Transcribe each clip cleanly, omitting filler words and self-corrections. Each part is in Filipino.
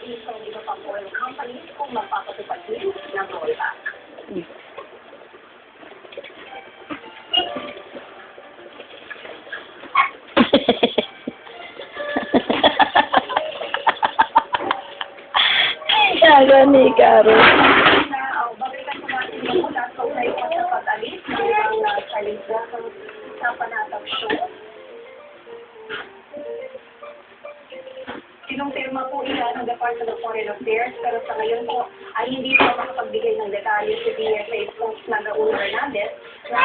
abiso ng iba pang oil companies kung magpapatupad din ng rollback. Saga ni Caro. Babalikan ko natin yung mula sa unay ko sa pag-alis ng ibang Chinese vessels sa Panatag Show. Kinumpirma po ila ng Department of Foreign Affairs pero sa ngayon po ay hindi po makapagbigay ng detalye si DFA spokesman Raul Hernandez na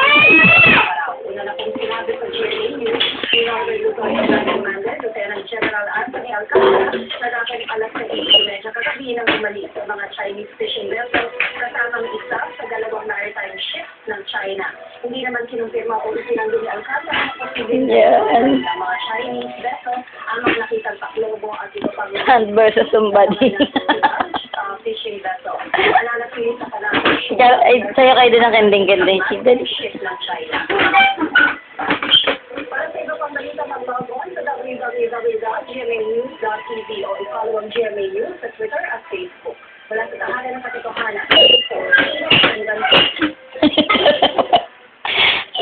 una na pong sinabi sa GMA News ni Robert Lutoy Hernandez, Lieutenant General Anthony Alcantara na dapat alas 6:30 kagabi nang bumalik sa mga Chinese fishing vessels kasamang isa sa dalawang maritime ships ng China. Hindi naman kinumpirma o isinanggi ni Alcantara na posibleng ng mga Chinese vessels ang mga nakitang paklobo at iba pang Hand versus somebody. fishing vessel. Nananatili sa Panatag Show. Sa'yo kayo din ang kending-kending. Ship ng China. Para sa iba pang balita mag-log on sa www.gmanews.tv o i-follow ang GMA News sa Twitter at Facebook. Wala sa tahanan ng katotohanan.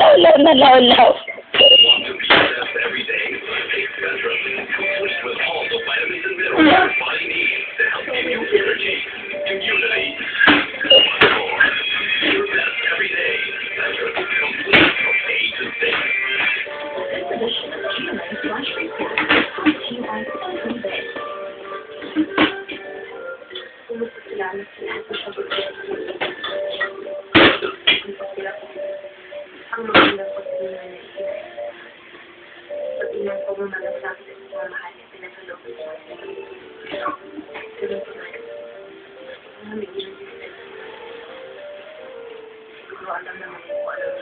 Lawlaw na lawlaw. Every day, take Centrum, complete with all the vitamins and minerals your body needs to help give you energy, immunity, and much more. Your best every day. Centrum, complete from A to Z. This edition of GMA Flash Report is brought to you by Sunday. Salamat sa lahat ng pagkakas. Ang magandang pagkakas na pag-ilang ko mong malasakit at mamahal na pinagkalooban sa akin. Tulong ko na rin. Ang may ilang siguro alam naman ko alam.